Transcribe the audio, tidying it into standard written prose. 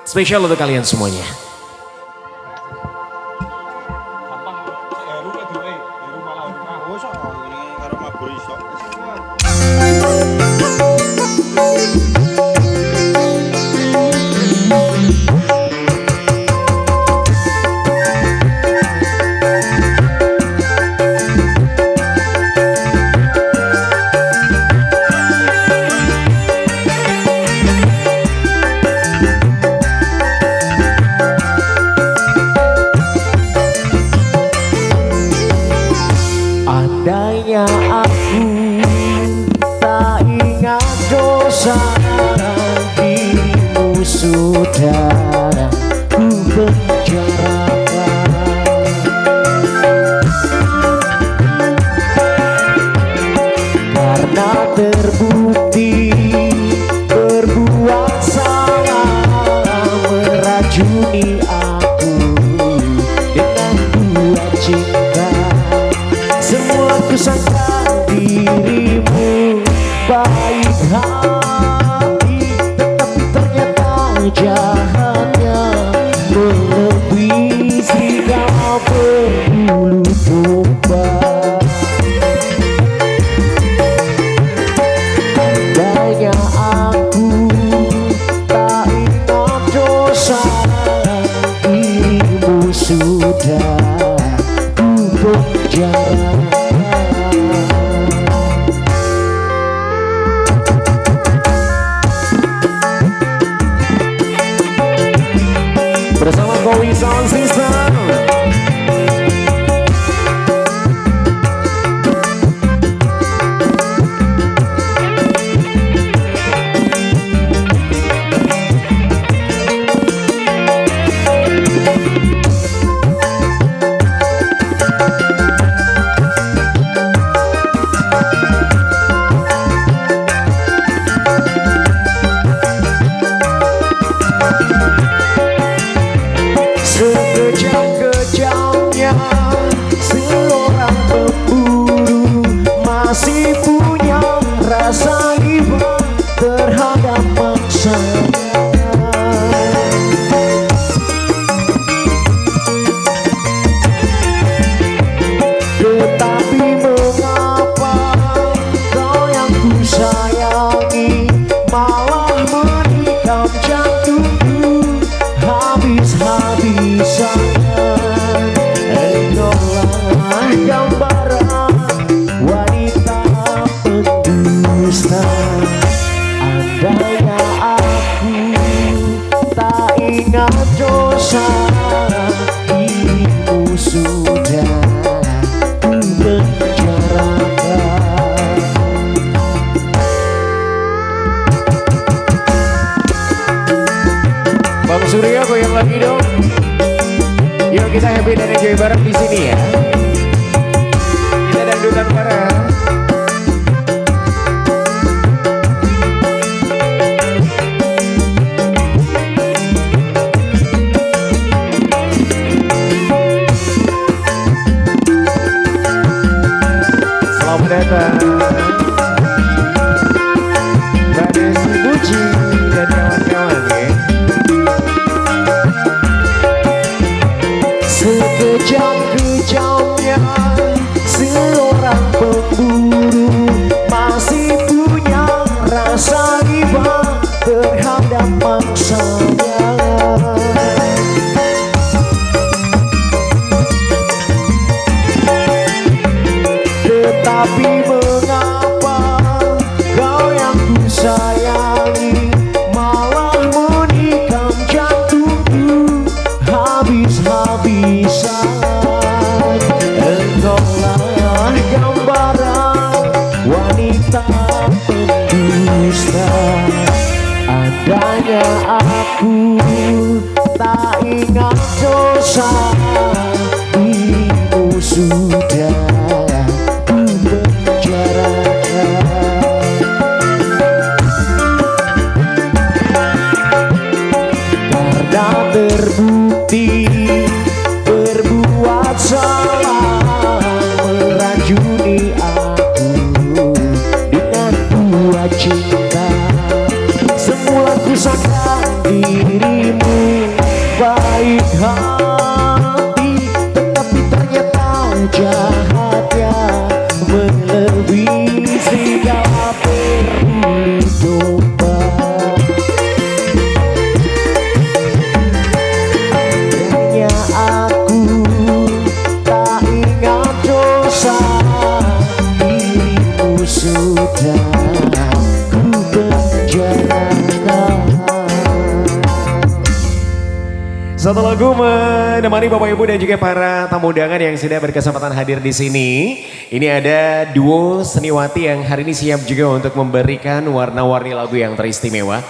Spesial untuk kalian semuanya. Andainya aku tak ingat dosa dirimu sudah ku penjarakan, karena terbukti berbuat salah meracuni aku dengan dua cinta. Semula kusangka dirimu baik hati, tetapi ternyata jahatnya melebihi serigala berbulu domba. Andainya aku tak ingat dosa dirimu sudah ku penjara. Bersama Kowi Sound System. Sekejam-kejamnya seorang pemburu masih punya rasa iba terhadap mangsanya. Tetapi mengapa kau yang ku sayangi malah menikam jantungku habis-habisan? Engkaulah gambaran wanita pendusta. Andainya aku tak ingat dosa dirimu sudah ku penjarakan. Bang Surya goyang lagi dong. Yuk kita happy dan enjoy bareng di sini ya. Kita dangdutan bareng. Selamat datang Mbak Desi Puji dan kawan-kawan ya. Sekejam-kejamnya seorang pemburu masih punya rasa iba terhadap mangsanya. Tetapi mengapa kau yang ku sayangi malah menikam jantungku habis-habisan? Engkaulah gambaran wanita pendusta. Andainya aku tak ingat dosa dirimu sudah ku penjarakan, karena terbukti berbuat salah meracuni aku dengan dua cinta. Semula kusangka dirimu baik hati, tetapi ternyata jahatnya melebihi segala peduli domba. Hanya aku tak ingat dosa, dirimu sudah ku penjarakan. Satu lagu menemani Bapak Ibu dan juga para tamu undangan yang sudah berkesempatan hadir di sini. Ini ada duo seniwati yang hari ini siap juga untuk memberikan warna-warni lagu yang teristimewa.